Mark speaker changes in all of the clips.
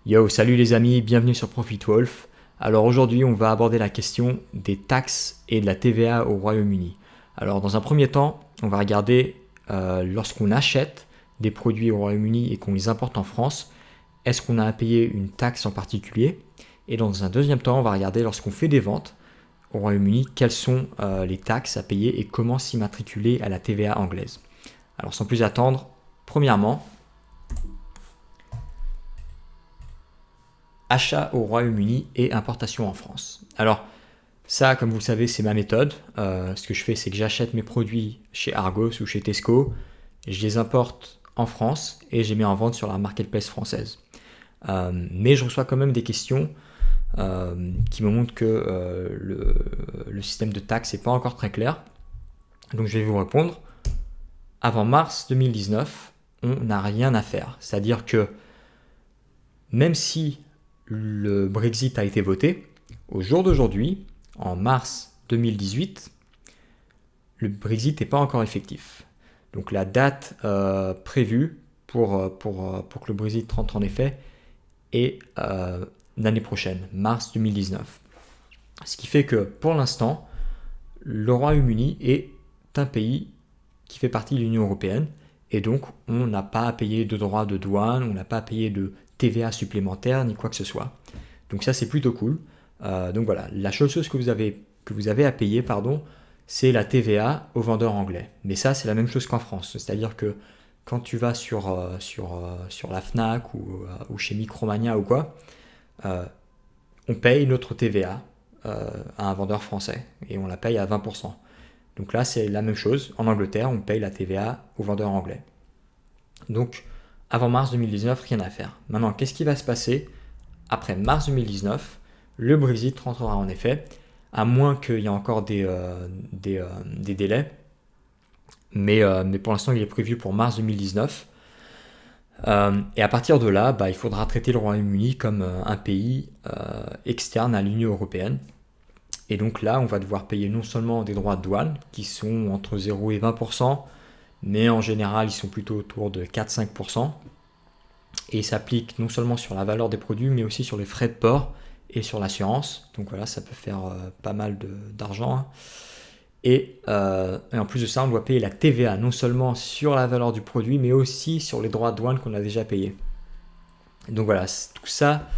Speaker 1: Yo, salut les amis, bienvenue sur ProfitWolf. Alors aujourd'hui, on va aborder la question des taxes et de la TVA au Royaume-Uni. Alors dans un premier temps, on va regarder lorsqu'on achète des produits au Royaume-Uni et qu'on les importe en France, est-ce qu'on a à payer une taxe en particulier? Et dans un deuxième temps, on va regarder lorsqu'on fait des ventes au Royaume-Uni, quelles sont les taxes à payer et comment s'immatriculer à la TVA anglaise. Alors sans plus attendre, premièrement, achat au Royaume-Uni et importation en France. Alors ça, comme vous le savez, c'est ma méthode. Ce que je fais, c'est que j'achète mes produits chez Argos ou chez Tesco, je les importe en France et je les mets en vente sur la marketplace française. Mais je reçois quand même des questions qui me montrent que le système de taxes n'est pas encore très clair. Donc je vais vous répondre. Avant mars 2019, on n'a rien à faire. C'est-à-dire que même si le Brexit a été voté, au jour d'aujourd'hui, en mars 2018, le Brexit n'est pas encore effectif. Donc la date prévue pour que le Brexit rentre en effet est l'année prochaine, mars 2019. Ce qui fait que pour l'instant, le Royaume-Uni est un pays qui fait partie de l'Union européenne et donc on n'a pas à payer de droits de douane, on n'a pas à payer de TVA supplémentaire ni quoi que ce soit. Donc ça c'est plutôt cool. Donc voilà, la seule chose que vous avez à payer, c'est la TVA aux vendeurs anglais. Mais ça c'est la même chose qu'en France, c'est-à-dire que quand tu vas sur la Fnac ou chez Micromania ou quoi, on paye notre TVA à un vendeur français et on la paye à 20%. Donc là, c'est la même chose. En Angleterre, on paye la TVA aux vendeurs anglais. Donc, avant mars 2019, rien à faire. Maintenant, qu'est-ce qui va se passer après mars 2019? Le Brexit rentrera en effet, à moins qu'il y ait encore des délais. Mais pour l'instant, il est prévu pour mars 2019. Et à partir de là, il faudra traiter le Royaume-Uni comme un pays externe à l'Union européenne. Et donc là, on va devoir payer non seulement des droits de douane, qui sont entre 0 et 20%, mais en général, ils sont plutôt autour de 4-5%. Et ils s'appliquent non seulement sur la valeur des produits, mais aussi sur les frais de port et sur l'assurance. Donc voilà, ça peut faire pas mal d'argent. Et en plus de ça, on doit payer la TVA non seulement sur la valeur du produit, mais aussi sur les droits de douane qu'on a déjà payés. Donc voilà, tout ça,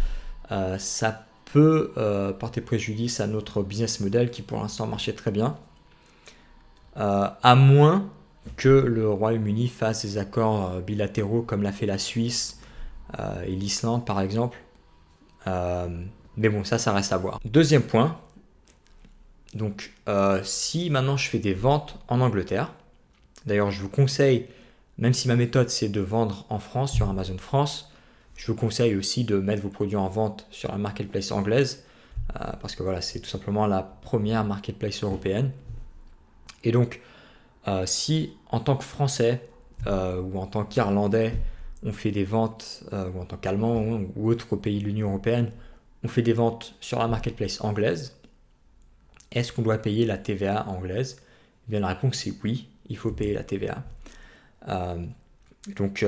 Speaker 1: ça peut porter préjudice à notre business model qui pour l'instant marchait très bien, à moins que le Royaume-Uni fasse des accords bilatéraux comme l'a fait la Suisse et l'Islande par exemple. Mais bon, ça reste à voir. Deuxième point, donc si maintenant je fais des ventes en Angleterre, d'ailleurs je vous conseille, même si ma méthode c'est de vendre en France sur Amazon France, je vous conseille aussi de mettre vos produits en vente sur la marketplace anglaise, parce que voilà, c'est tout simplement la première marketplace européenne. Et donc, si en tant que Français ou en tant qu'Irlandais, on fait des ventes, ou en tant qu'Allemand ou autre pays de l'Union européenne, on fait des ventes sur la marketplace anglaise, est-ce qu'on doit payer la TVA anglaise? Eh bien, la réponse est oui, il faut payer la TVA. Donc,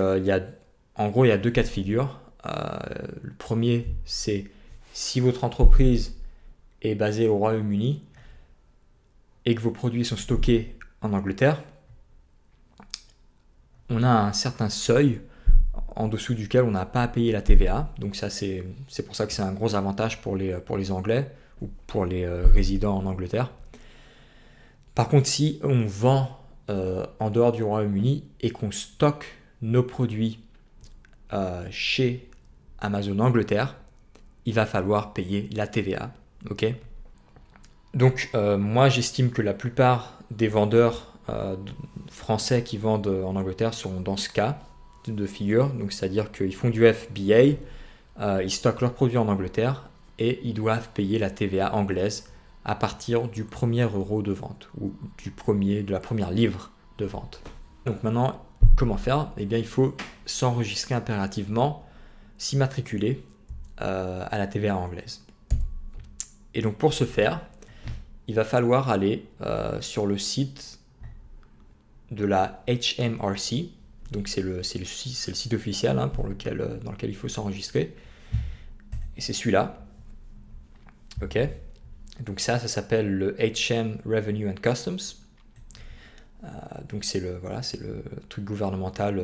Speaker 1: en gros, il y a deux cas de figure. Le premier, c'est si votre entreprise est basée au Royaume-Uni et que vos produits sont stockés en Angleterre, on a un certain seuil en dessous duquel on n'a pas à payer la TVA. Donc ça, c'est pour ça que c'est un gros avantage pour les Anglais ou pour les résidents en Angleterre. Par contre, si on vend en dehors du Royaume-Uni et qu'on stocke nos produits chez Amazon Angleterre, il va falloir payer la TVA. Ok. Donc moi j'estime que la plupart des vendeurs français qui vendent en Angleterre sont dans ce cas de figure, donc c'est-à-dire qu'ils font du FBA, ils stockent leurs produits en Angleterre et ils doivent payer la TVA anglaise à partir du premier euro de vente ou de la première livre de vente. Donc maintenant, comment faire? Eh bien, il faut s'enregistrer impérativement, s'immatriculer à la TVA anglaise. Et donc pour ce faire, il va falloir aller sur le site de la HMRC. Donc c'est le site officiel dans lequel il faut s'enregistrer. et c'est celui-là. Ok. Donc ça s'appelle le HM Revenue and Customs. Donc c'est le truc gouvernemental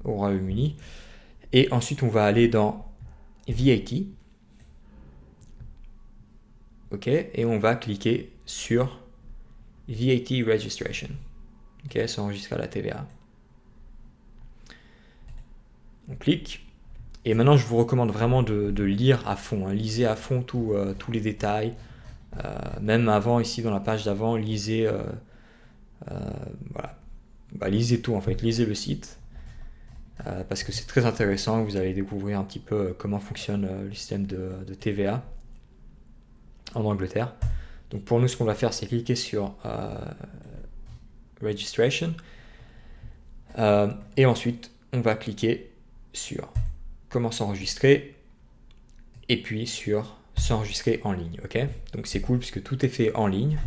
Speaker 1: au Royaume-Uni. Et ensuite on va aller dans VAT. Ok. Et on va cliquer sur VAT Registration. Ok, s'enregistrer à la TVA. On clique. Et maintenant, je vous recommande vraiment de lire à fond. Lisez à fond tous les détails. Même avant, ici dans la page d'avant, lisez, voilà. Lisez tout en fait. Lisez le site. Parce que c'est très intéressant. Vous allez découvrir un petit peu comment fonctionne le système de TVA en Angleterre. Donc pour nous, ce qu'on va faire, c'est cliquer sur Registration. Et ensuite, on va cliquer sur comment s'enregistrer et puis sur s'enregistrer en ligne. Ok, donc c'est cool puisque tout est fait en ligne.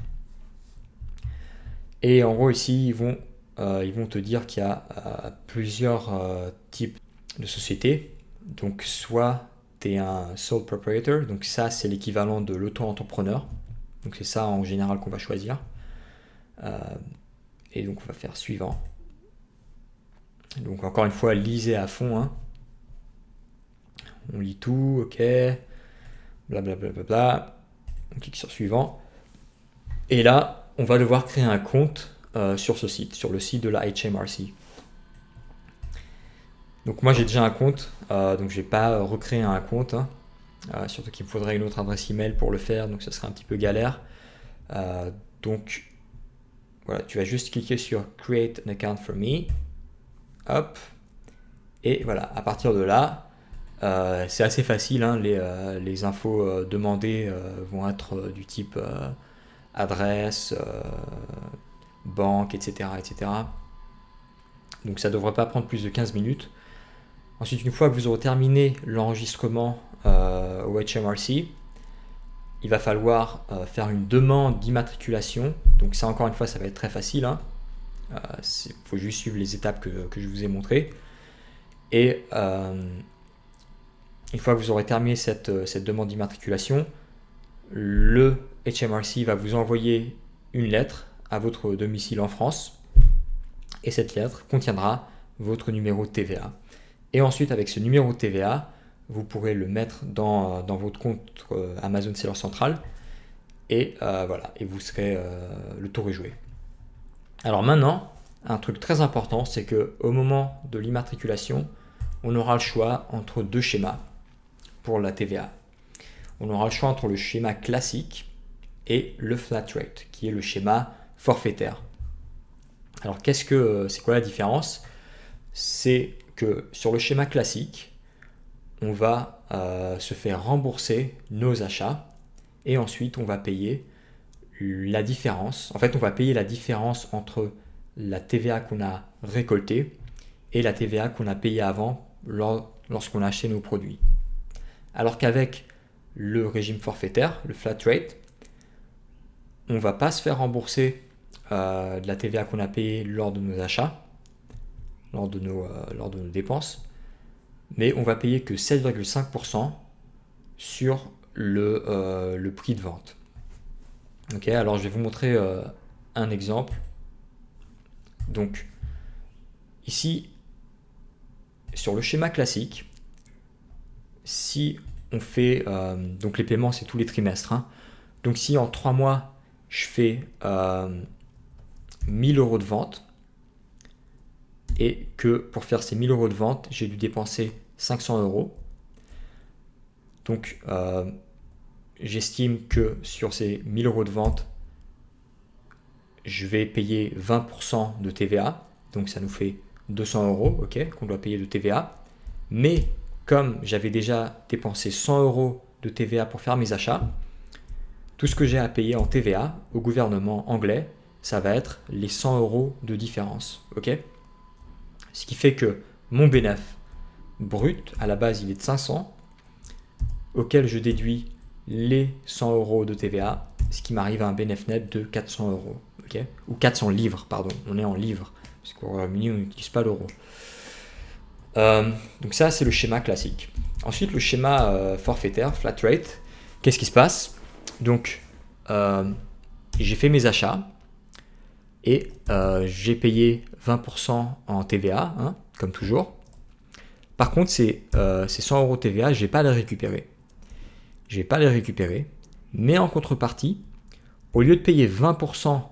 Speaker 1: Et en gros ici ils vont te dire qu'il y a plusieurs types de sociétés. Donc soit tu es un sole proprietor, donc ça c'est l'équivalent de l'auto-entrepreneur. Donc c'est ça en général qu'on va choisir. Et donc on va faire suivant. Donc encore une fois, lisez à fond. Hein. On lit tout, ok. Blablabla. Bla, bla, bla. On clique sur suivant. Et là, on va devoir créer un compte sur ce site, sur le site de la HMRC. Donc moi j'ai déjà un compte, donc je vais pas recréer un compte. Hein. Surtout qu'il me faudrait une autre adresse email pour le faire, donc ça serait un petit peu galère. Donc voilà, tu vas juste cliquer sur Create an account for me. Hop. Et voilà, à partir de là, c'est assez facile. Hein, les infos demandées vont être du type adresse, banque, etc., etc. Donc ça ne devrait pas prendre plus de 15 minutes. Ensuite, une fois que vous aurez terminé l'enregistrement au HMRC, il va falloir faire une demande d'immatriculation. Donc ça, encore une fois, ça va être très facile. Hein. Faut juste suivre les étapes que je vous ai montrées. Et une fois que vous aurez terminé cette demande d'immatriculation, le HMRC va vous envoyer une lettre à votre domicile en France. Et cette lettre contiendra votre numéro de TVA. Et ensuite, avec ce numéro de TVA, vous pourrez le mettre dans votre compte Amazon Seller Central. Et voilà, et vous serez le tour est joué. Alors maintenant, un truc très important, c'est qu'au moment de l'immatriculation, on aura le choix entre deux schémas pour la TVA. On aura le choix entre le schéma classique et le flat rate, qui est le schéma forfaitaire. Alors c'est quoi la différence? C'est que sur le schéma classique, on va se faire rembourser nos achats et ensuite on va payer la différence. En fait, on va payer la différence entre la TVA qu'on a récoltée et la TVA qu'on a payée avant lorsqu'on a acheté nos produits. Alors qu'avec le régime forfaitaire, le flat rate, on ne va pas se faire rembourser de la TVA qu'on a payée lors de nos achats, lors de nos dépenses, mais on va payer que 7,5% sur le prix de vente. Ok, alors je vais vous montrer un exemple. Donc ici, sur le schéma classique, si on fait, donc les paiements c'est tous les trimestres, hein. Donc si en 3 mois je fais 1000 euros de vente et que pour faire ces 1000 euros de vente j'ai dû dépenser 500 euros, donc j'estime que sur ces 1000 euros de vente je vais payer 20% de TVA, donc ça nous fait 200 euros, ok, qu'on doit payer de TVA. Mais comme j'avais déjà dépensé 100 euros de TVA pour faire mes achats, tout ce que j'ai à payer en TVA au gouvernement anglais, ça va être les 100 euros de différence, ok. Ce qui fait que mon bénéfice brut, à la base, il est de 500, auquel je déduis les 100 euros de TVA, ce qui m'arrive à un bénéfice net de 400 euros. Okay, ou 400 livres, pardon, on est en livres, parce qu'au Royaume-Uni on n'utilise pas l'euro. Donc ça c'est le schéma classique. Ensuite, le schéma forfaitaire, flat rate, qu'est-ce qui se passe? Donc, j'ai fait mes achats et j'ai payé 20% en TVA, hein, comme toujours. Par contre, ces 100 € TVA, je ne vais pas les récupérer. Je ne vais pas les récupérer, mais en contrepartie, au lieu de payer 20%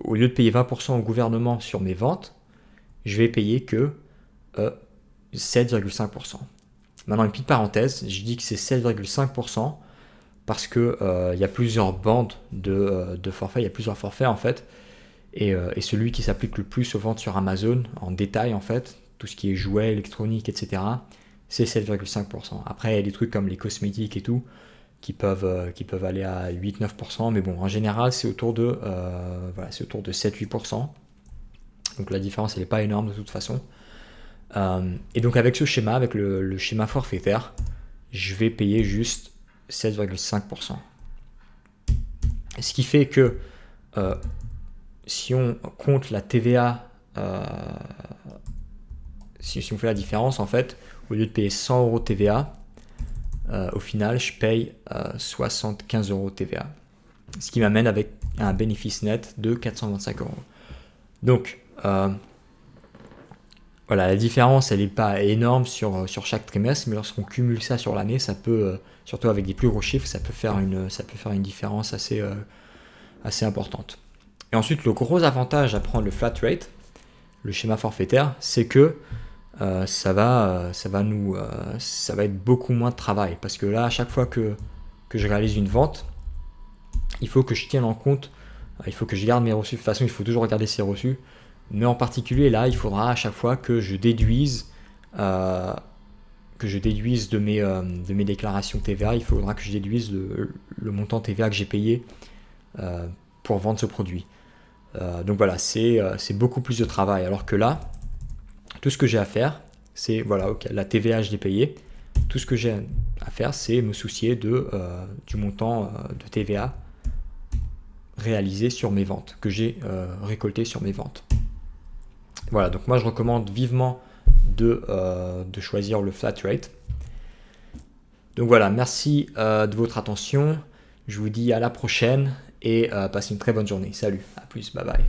Speaker 1: au lieu de payer 20% au gouvernement sur mes ventes, je vais payer que 7,5%. Maintenant, une petite parenthèse, je dis que c'est 7,5% parce que il y a plusieurs bandes de forfaits, il y a plusieurs forfaits en fait, et celui qui s'applique le plus aux ventes sur Amazon, en détail en fait, tout ce qui est jouets, électroniques, etc., c'est 7,5%. Après, il y a des trucs comme les cosmétiques et tout, qui peuvent aller à 8-9%, mais bon, en général, c'est autour de 7-8%. Donc la différence, elle n'est pas énorme de toute façon. Et donc avec ce schéma, avec le schéma forfaitaire, je vais payer juste 7,5%. Ce qui fait que si on compte la TVA, si on fait la différence, en fait, au lieu de payer 100 € de TVA, au final, je paye 75 € de TVA. Ce qui m'amène avec un bénéfice net de 425 €. Donc, voilà, la différence, elle n'est pas énorme sur chaque trimestre, mais lorsqu'on cumule ça sur l'année, ça peut, surtout avec des plus gros chiffres, ça peut faire une différence assez importante. Et ensuite, le gros avantage à prendre le flat rate, le schéma forfaitaire, c'est que ça va être beaucoup moins de travail. Parce que là, à chaque fois que je réalise une vente, il faut que je tienne en compte, il faut que je garde mes reçus. De toute façon, il faut toujours regarder ses reçus. Mais en particulier, là, il faudra à chaque fois que je déduise de mes déclarations TVA, il faudra que je déduise le montant TVA que j'ai payé pour vendre ce produit. Donc voilà, c'est beaucoup plus de travail. Alors que là, tout ce que j'ai à faire, c'est, voilà, ok, la TVA, je l'ai payée. Tout ce que j'ai à faire, c'est me soucier du montant de TVA réalisé sur mes ventes, que j'ai récolté sur mes ventes. Voilà, donc moi je recommande vivement de choisir le flat rate. Donc voilà, merci de votre attention. Je vous dis à la prochaine et passez une très bonne journée. Salut, à plus, bye bye.